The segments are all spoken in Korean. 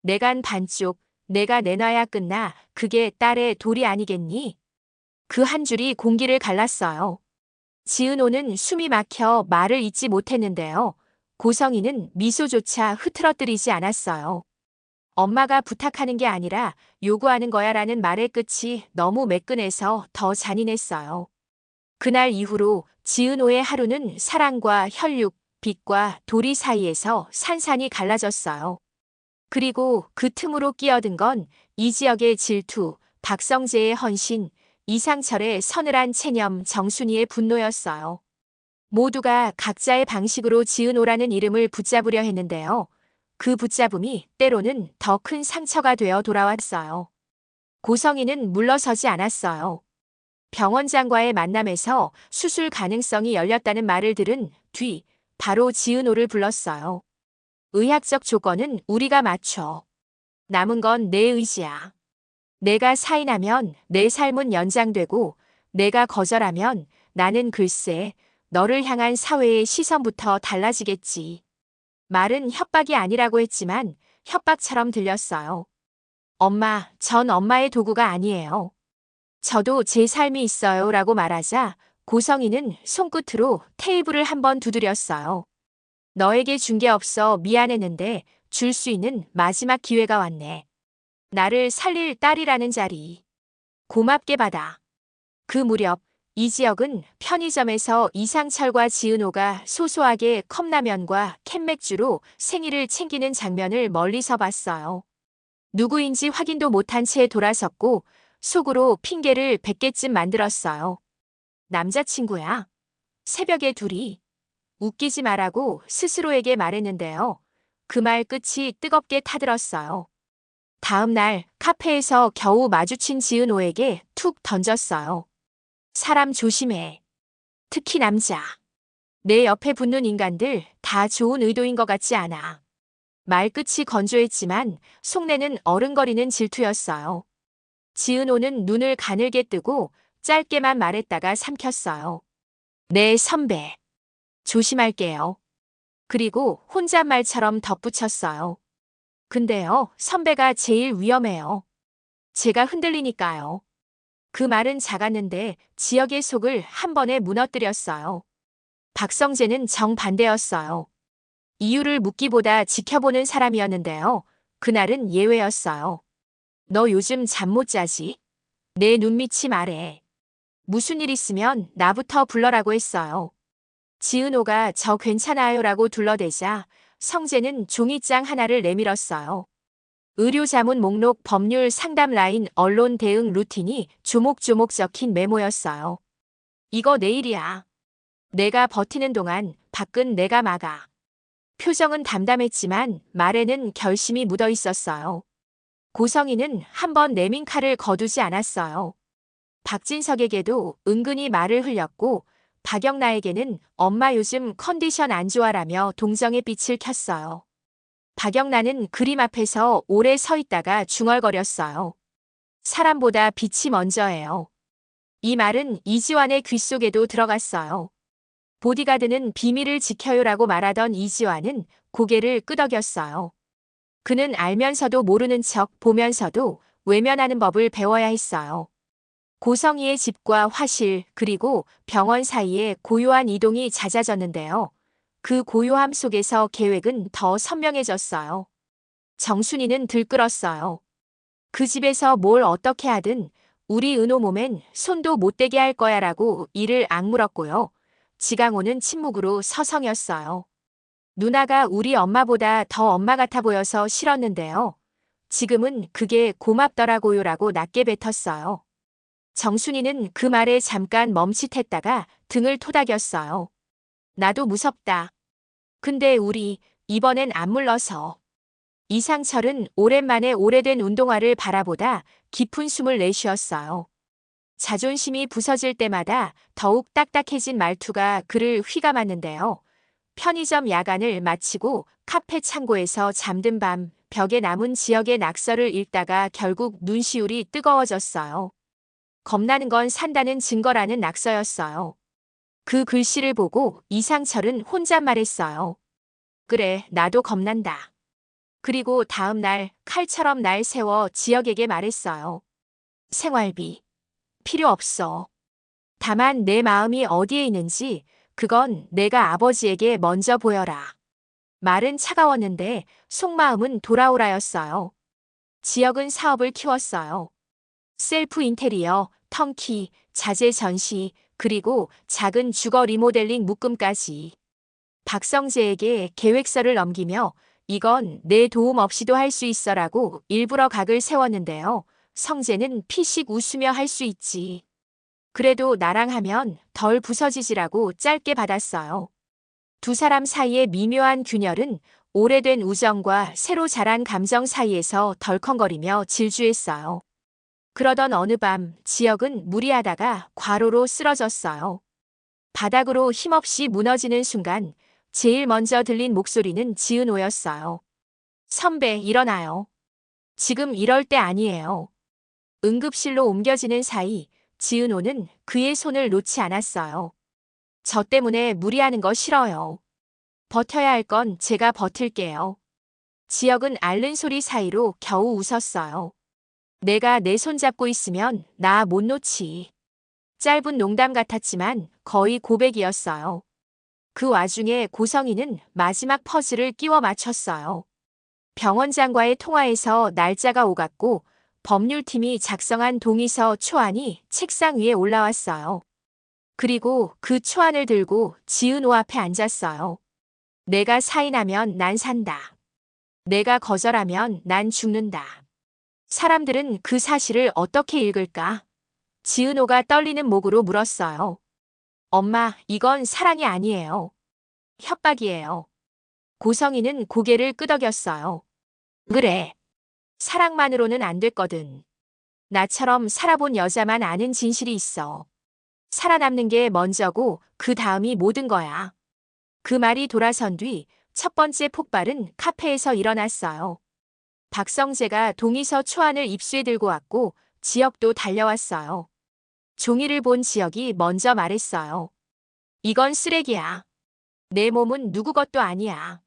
내간 반쪽, 내가 내놔야 끝나. 그게 딸의 도리 아니겠니? 그 한 줄이 공기를 갈랐어요. 지은호는 숨이 막혀 말을 잇지 못했는데요. 고성이는 미소조차 흐트러뜨리지 않았어요. 엄마가 부탁하는 게 아니라 요구하는 거야라는 말의 끝이 너무 매끈해서 더 잔인했어요. 그날 이후로 지은호의 하루는 사랑과 혈육, 빛과 도리 사이에서 산산이 갈라졌어요. 그리고 그 틈으로 끼어든 건 이지혁의 질투, 박성재의 헌신, 이상철의 서늘한 체념, 정순이의 분노였어요. 모두가 각자의 방식으로 지은호라는 이름을 붙잡으려 했는데요. 그 붙잡음이 때로는 더 큰 상처가 되어 돌아왔어요. 고성이는 물러서지 않았어요. 병원장과의 만남에서 수술 가능성이 열렸다는 말을 들은 뒤 바로 지은호를 불렀어요. 의학적 조건은 우리가 맞춰. 남은 건 내 의지야. 내가 사인하면 내 삶은 연장되고 내가 거절하면 나는 글쎄 너를 향한 사회의 시선부터 달라지겠지. 말은 협박이 아니라고 했지만 협박처럼 들렸어요. 엄마, 전 엄마의 도구가 아니에요. 저도 제 삶이 있어요 라고 말하자 고성이는 손끝으로 테이블을 한번 두드렸어요. 너에게 준 게 없어 미안했는데 줄 수 있는 마지막 기회가 왔네. 나를 살릴 딸이라는 자리. 고맙게 받아. 그 무렵 이지혁은 편의점에서 이상철과 지은호가 소소하게 컵라면과 캔맥주로 생일을 챙기는 장면을 멀리서 봤어요. 누구인지 확인도 못한 채 돌아섰고 속으로 핑계를 100개쯤 만들었어요. 남자친구야. 새벽에 둘이. 웃기지 말라고 스스로에게 말했는데요. 그 말 끝이 뜨겁게 타들었어요. 다음 날 카페에서 겨우 마주친 지은호에게 툭 던졌어요. 사람 조심해. 특히 남자. 내 옆에 붙는 인간들 다 좋은 의도인 것 같지 않아. 말끝이 건조했지만 속내는 어른거리는 질투였어요. 지은호는 눈을 가늘게 뜨고 짧게만 말했다가 삼켰어요. 네, 선배. 조심할게요. 그리고 혼잣말처럼 덧붙였어요. 근데요, 선배가 제일 위험해요. 제가 흔들리니까요. 그 말은 작았는데 지역의 속을 한 번에 무너뜨렸어요. 박성재는 정반대였어요. 이유를 묻기보다 지켜보는 사람이었는데요. 그날은 예외였어요. 너 요즘 잠 못 자지? 내 눈밑이 말해. 무슨 일 있으면 나부터 불러라고 했어요. 지은호가 저 괜찮아요라고 둘러대자 성재는 종이장 하나를 내밀었어요. 의료자문 목록, 법률 상담 라인, 언론 대응 루틴이 조목조목 적힌 메모였어요. 이거 내일이야. 내가 버티는 동안 밖은 내가 막아. 표정은 담담했지만 말에는 결심이 묻어 있었어요. 고성이는 한번 내민 칼을 거두지 않았어요. 박진석에게도 은근히 말을 흘렸고 박영나에게는 엄마 요즘 컨디션 안 좋아라며 동정의 빛을 켰어요. 박영나는 그림 앞에서 오래 서 있다가 중얼거렸어요. 사람보다 빛이 먼저예요. 이 말은 이지환의 귓속에도 들어갔어요. 보디가드는 비밀을 지켜요라고 말하던 이지환은 고개를 끄덕였어요. 그는 알면서도 모르는 척 보면서도 외면하는 법을 배워야 했어요. 고성이의 집과 화실 그리고 병원 사이에 고요한 이동이 잦아졌는데요. 그 고요함 속에서 계획은 더 선명해졌어요. 정순이는 들끓었어요. 그 집에서 뭘 어떻게 하든 우리 은호 몸엔 손도 못 대게 할 거야라고 이를 악물었고요. 지강호는 침묵으로 서성였어요. 누나가 우리 엄마보다 더 엄마 같아 보여서 싫었는데요. 지금은 그게 고맙더라고요라고 낮게 뱉었어요. 정순이는 그 말에 잠깐 멈칫했다가 등을 토닥였어요. 나도 무섭다. 근데 우리 이번엔 안 물러서. 이상철은 오랜만에 오래된 운동화를 바라보다 깊은 숨을 내쉬었어요. 자존심이 부서질 때마다 더욱 딱딱해진 말투가 그를 휘감았는데요. 편의점 야간을 마치고 카페 창고에서 잠든 밤 벽에 남은 지역의 낙서를 읽다가 결국 눈시울이 뜨거워졌어요. 겁나는 건 산다는 증거라는 낙서였어요. 그 글씨를 보고 이상철은 혼잣말했어요. 그래, 나도 겁난다. 그리고 다음 날 칼처럼 날 세워 지역에게 말했어요. 생활비 필요 없어. 다만 내 마음이 어디에 있는지 그건 내가 아버지에게 먼저 보여라. 말은 차가웠는데 속마음은 돌아오라였어요. 지역은 사업을 키웠어요. 셀프 인테리어, 턴키, 자재 전시, 그리고 작은 주거 리모델링 묶음까지. 박성재에게 계획서를 넘기며 이건 내 도움 없이도 할 수 있어라고 일부러 각을 세웠는데요. 성재는 피식 웃으며 할 수 있지. 그래도 나랑 하면 덜 부서지지라고 짧게 받았어요. 두 사람 사이의 미묘한 균열은 오래된 우정과 새로 자란 감정 사이에서 덜컹거리며 질주했어요. 그러던 어느 밤 지역은 무리하다가 과로로 쓰러졌어요. 바닥으로 힘없이 무너지는 순간 제일 먼저 들린 목소리는 지은호였어요. 선배, 일어나요. 지금 이럴 때 아니에요. 응급실로 옮겨지는 사이 지은호는 그의 손을 놓지 않았어요. 저 때문에 무리하는 거 싫어요. 버텨야 할 건 제가 버틸게요. 지역은 앓는 소리 사이로 겨우 웃었어요. 내가 내 손 잡고 있으면 나 못 놓지. 짧은 농담 같았지만 거의 고백이었어요. 그 와중에 고성이는 마지막 퍼즐을 끼워 맞췄어요. 병원장과의 통화에서 날짜가 오갔고 법률팀이 작성한 동의서 초안이 책상 위에 올라왔어요. 그리고 그 초안을 들고 지은호 앞에 앉았어요. 내가 사인하면 난 산다. 내가 거절하면 난 죽는다. 사람들은 그 사실을 어떻게 읽을까? 지은호가 떨리는 목으로 물었어요. 엄마, 이건 사랑이 아니에요. 협박이에요. 고성이는 고개를 끄덕였어요. 그래. 사랑만으로는 안 됐거든. 나처럼 살아본 여자만 아는 진실이 있어. 살아남는 게 먼저고 그 다음이 모든 거야. 그 말이 돌아선 뒤 첫 번째 폭발은 카페에서 일어났어요. 박성재가 동의서 초안을 입수해 들고 왔고 지역도 달려왔어요. 종이를 본 지역이 먼저 말했어요. 이건 쓰레기야. 내 몸은 누구 것도 아니야.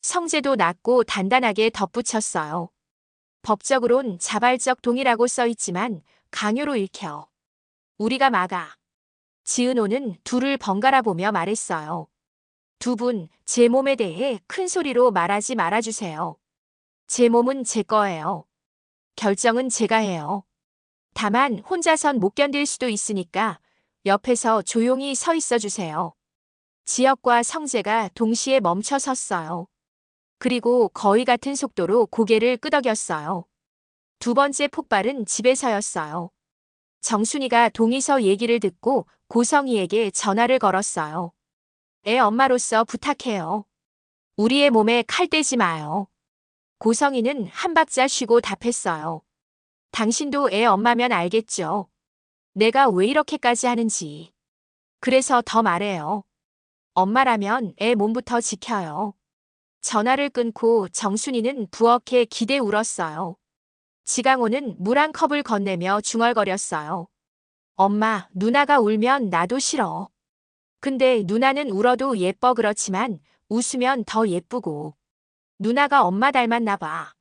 성재도 낮고 단단하게 덧붙였어요. 법적으론 자발적 동의라고 써있지만 강요로 읽혀. 우리가 막아. 지은호는 둘을 번갈아 보며 말했어요. 두 분, 제 몸에 대해 큰 소리로 말하지 말아주세요. 제 몸은 제 거예요. 결정은 제가 해요. 다만 혼자선 못 견딜 수도 있으니까 옆에서 조용히 서 있어 주세요. 지역과 성재가 동시에 멈춰 섰어요. 그리고 거의 같은 속도로 고개를 끄덕였어요. 두 번째 폭발은 집에서였어요. 정순이가 동의서 얘기를 듣고 고성이에게 전화를 걸었어요. 애 엄마로서 부탁해요. 우리의 몸에 칼 떼지 마요. 고성이는 한 박자 쉬고 답했어요. 당신도 애 엄마면 알겠죠. 내가 왜 이렇게까지 하는지. 그래서 더 말해요. 엄마라면 애 몸부터 지켜요. 전화를 끊고 정순이는 부엌에 기대 울었어요. 지강호는 물 한 컵을 건네며 중얼거렸어요. 엄마, 누나가 울면 나도 싫어. 근데 누나는 울어도 예뻐 그렇지만 웃으면 더 예쁘고. 누나가 엄마 닮았나 봐.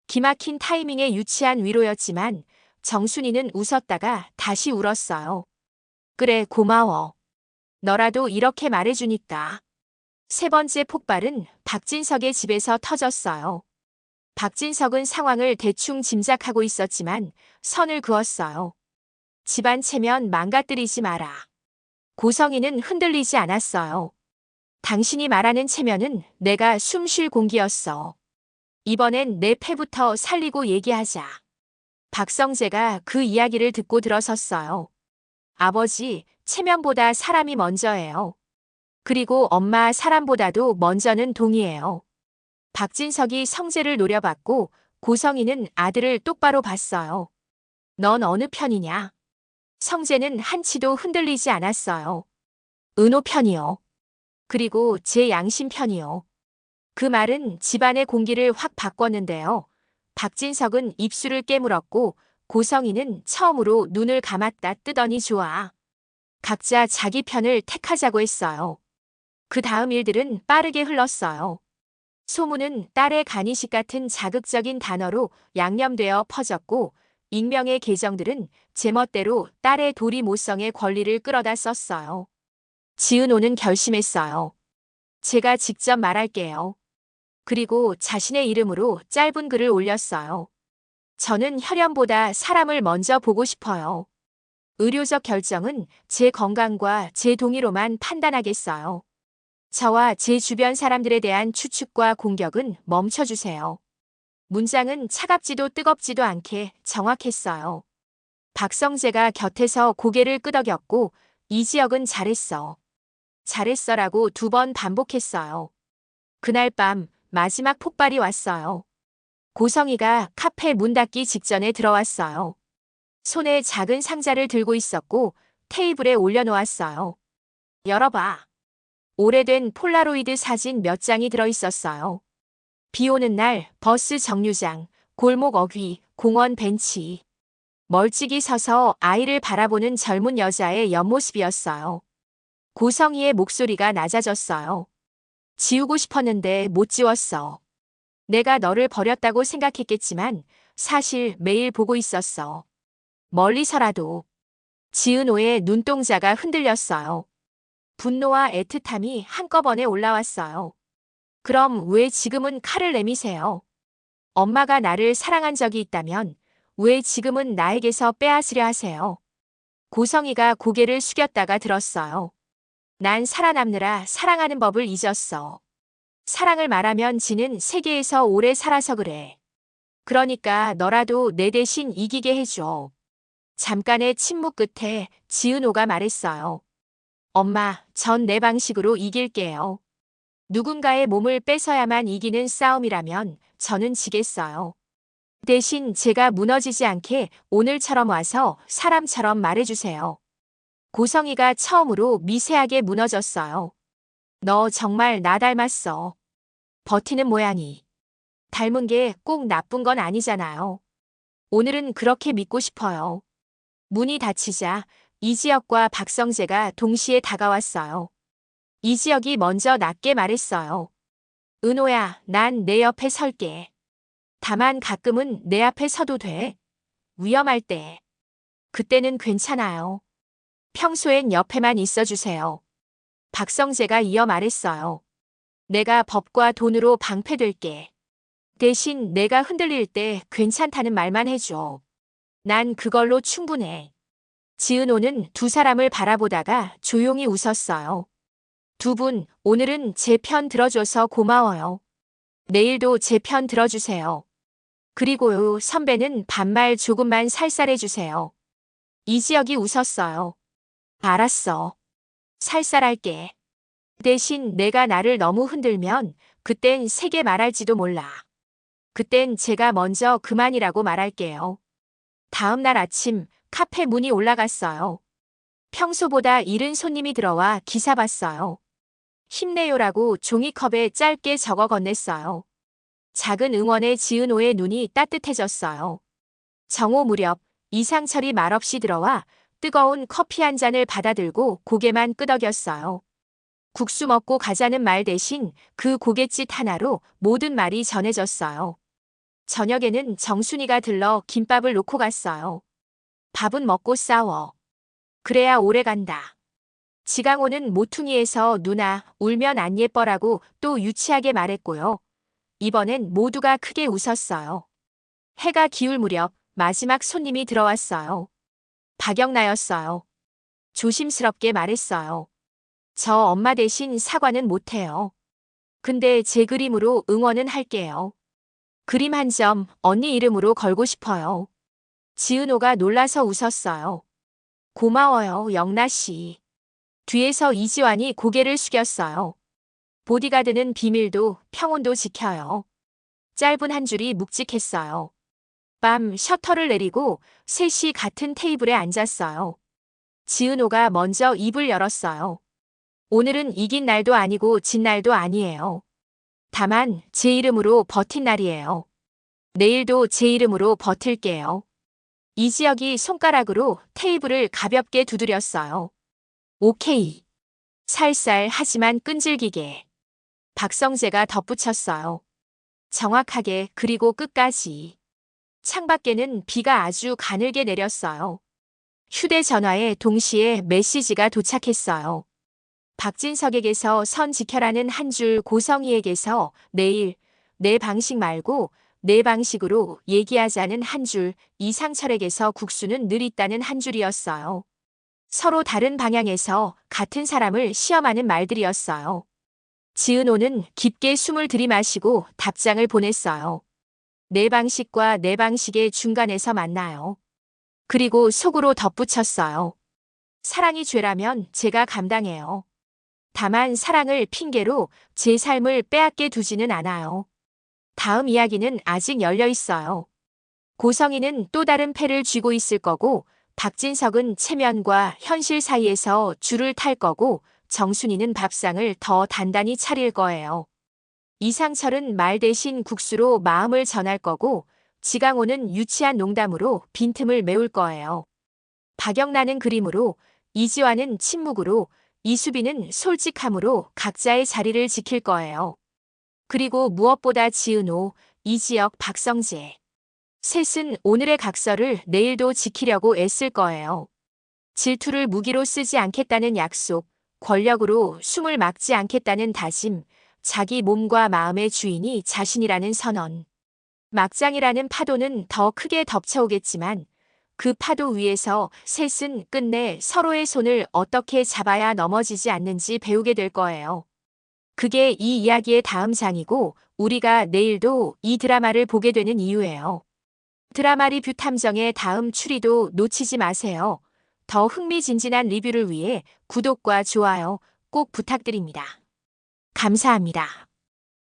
기막힌 타이밍에 유치한 위로였지만 정순이는 웃었다가 다시 울었어요. 그래, 고마워. 너라도 이렇게 말해주니까. 세 번째 폭발은 박진석의 집에서 터졌어요. 박진석은 상황을 대충 짐작하고 있었지만 선을 그었어요. 집안 체면 망가뜨리지 마라. 고성이는 흔들리지 않았어요. 당신이 말하는 체면은 내가 숨 쉴 공기였어. 이번엔 내 패부터 살리고 얘기하자. 박성재가 그 이야기를 듣고 들어섰어요. 아버지, 체면보다 사람이 먼저예요. 그리고 엄마 사람보다도 먼저는 동의해요. 박진석이 성재를 노려봤고 고성이는 아들을 똑바로 봤어요. 넌 어느 편이냐? 성재는 한치도 흔들리지 않았어요. 은호 편이요. 그리고 제 양심 편이요. 그 말은 집안의 공기를 확 바꿨는데요. 박진석은 입술을 깨물었고 고성이는 처음으로 눈을 감았다 뜨더니 좋아. 각자 자기 편을 택하자고 했어요. 그 다음 일들은 빠르게 흘렀어요. 소문은 딸의 간이식 같은 자극적인 단어로 양념되어 퍼졌고 익명의 계정들은 제멋대로 딸의 도리 모성의 권리를 끌어다 썼어요. 지은호는 결심했어요. 제가 직접 말할게요. 그리고 자신의 이름으로 짧은 글을 올렸어요. 저는 혈연보다 사람을 먼저 보고 싶어요. 의료적 결정은 제 건강과 제 동의로만 판단하겠어요. 저와 제 주변 사람들에 대한 추측과 공격은 멈춰주세요. 문장은 차갑지도 뜨겁지도 않게 정확했어요. 박성재가 곁에서 고개를 끄덕였고 이지혁은 잘했어. 잘했어라고 2번 반복했어요. 그날 밤 마지막 폭발이 왔어요. 고성이가 카페 문 닫기 직전에 들어왔어요. 손에 작은 상자를 들고 있었고 테이블에 올려놓았어요. 열어봐. 오래된 폴라로이드 사진 몇 장이 들어있었어요. 비 오는 날 버스 정류장, 골목 어귀, 공원 벤치. 멀찍이 서서 아이를 바라보는 젊은 여자의 옆모습이었어요. 고성이의 목소리가 낮아졌어요. 지우고 싶었는데 못 지웠어. 내가 너를 버렸다고 생각했겠지만 사실 매일 보고 있었어. 멀리서라도. 지은호의 눈동자가 흔들렸어요. 분노와 애틋함이 한꺼번에 올라왔어요. 그럼 왜 지금은 칼을 내미세요? 엄마가 나를 사랑한 적이 있다면 왜 지금은 나에게서 빼앗으려 하세요? 고성이가 고개를 숙였다가 들었어요. 난 살아남느라 사랑하는 법을 잊었어. 사랑을 말하면 지는 세계에서 오래 살아서 그래. 그러니까 너라도 내 대신 이기게 해줘. 잠깐의 침묵 끝에 지은호가 말했어요. 엄마, 전 내 방식으로 이길게요. 누군가의 몸을 뺏어야만 이기는 싸움이라면 저는 지겠어요. 대신 제가 무너지지 않게 오늘처럼 와서 사람처럼 말해주세요. 고성이가 처음으로 미세하게 무너졌어요. 너 정말 나 닮았어. 버티는 모양이. 닮은 게 꼭 나쁜 건 아니잖아요. 오늘은 그렇게 믿고 싶어요. 문이 닫히자 이지혁과 박성재가 동시에 다가왔어요. 이지혁이 먼저 낮게 말했어요. 은호야, 난 내 옆에 설게. 다만 가끔은 내 앞에 서도 돼. 위험할 때. 그때는 괜찮아요. 평소엔 옆에만 있어주세요. 박성재가 이어 말했어요. 내가 법과 돈으로 방패될게. 대신 내가 흔들릴 때 괜찮다는 말만 해줘. 난 그걸로 충분해. 지은호는 2사람을 바라보다가 조용히 웃었어요. 2분, 오늘은 제 편 들어줘서 고마워요. 내일도 제 편 들어주세요. 그리고요, 선배는 반말 조금만 살살해주세요. 이지혁이 웃었어요. 알았어. 살살할게. 대신 내가 나를 너무 흔들면 그땐 세게 말할지도 몰라. 그땐 제가 먼저 그만이라고 말할게요. 다음 날 아침 카페 문이 올라갔어요. 평소보다 이른 손님이 들어와 기사 봤어요. 힘내요라고 종이컵에 짧게 적어 건넸어요. 작은 응원에 지은호의 눈이 따뜻해졌어요. 정오 무렵 이상철이 말없이 들어와 뜨거운 커피 한 잔을 받아들고 고개만 끄덕였어요. 국수 먹고 가자는 말 대신 그 고갯짓 하나로 모든 말이 전해졌어요. 저녁에는 정순이가 들러 김밥을 놓고 갔어요. 밥은 먹고 싸워. 그래야 오래 간다. 지강호는 모퉁이에서 누나 울면 안 예뻐라고 또 유치하게 말했고요. 이번엔 모두가 크게 웃었어요. 해가 기울 무렵 마지막 손님이 들어왔어요. 박영나였어요. 조심스럽게 말했어요. 저 엄마 대신 사과는 못해요. 근데 제 그림으로 응원은 할게요. 그림 한 점 언니 이름으로 걸고 싶어요. 지은호가 놀라서 웃었어요. 고마워요, 영나 씨. 뒤에서 이지환이 고개를 숙였어요. 보디가드는 비밀도 평온도 지켜요. 짧은 한 줄이 묵직했어요. 밤 셔터를 내리고 셋이 같은 테이블에 앉았어요. 지은호가 먼저 입을 열었어요. 오늘은 이긴 날도 아니고 진 날도 아니에요. 다만 제 이름으로 버틴 날이에요. 내일도 제 이름으로 버틸게요. 이지혁이 손가락으로 테이블을 가볍게 두드렸어요. 오케이. 살살 하지만 끈질기게. 박성재가 덧붙였어요. 정확하게 그리고 끝까지. 창밖에는 비가 아주 가늘게 내렸어요. 휴대전화에 동시에 메시지가 도착했어요. 박진석에게서 선 지켜라는 한 줄, 고성희에게서 내일 내 방식 말고 내 방식으로 얘기하자는 한 줄, 이상철에게서 국수는 늘 있다는 한 줄이었어요. 서로 다른 방향에서 같은 사람을 시험하는 말들이었어요. 지은호는 깊게 숨을 들이마시고 답장을 보냈어요. 내 방식과 내 방식의 중간에서 만나요. 그리고 속으로 덧붙였어요. 사랑이 죄라면 제가 감당해요. 다만 사랑을 핑계로 제 삶을 빼앗게 두지는 않아요. 다음 이야기는 아직 열려 있어요. 고성희는 또 다른 패를 쥐고 있을 거고, 박진석은 체면과 현실 사이에서 줄을 탈 거고, 정순이는 밥상을 더 단단히 차릴 거예요. 이상철은 말 대신 국수로 마음을 전할 거고, 지강호는 유치한 농담으로 빈틈을 메울 거예요. 박영란은 그림으로, 이지환은 침묵으로, 이수빈은 솔직함으로 각자의 자리를 지킬 거예요. 그리고 무엇보다 지은호, 이지혁, 박성재. 셋은 오늘의 각서를 내일도 지키려고 애쓸 거예요. 질투를 무기로 쓰지 않겠다는 약속, 권력으로 숨을 막지 않겠다는 다짐, 자기 몸과 마음의 주인이 자신이라는 선언. 막장이라는 파도는 더 크게 덮쳐오겠지만 그 파도 위에서 셋은 끝내 서로의 손을 어떻게 잡아야 넘어지지 않는지 배우게 될 거예요. 그게 이 이야기의 다음 장이고 우리가 내일도 이 드라마를 보게 되는 이유예요. 드라마 리뷰 탐정의 다음 추리도 놓치지 마세요. 더 흥미진진한 리뷰를 위해 구독과 좋아요 꼭 부탁드립니다. 감사합니다.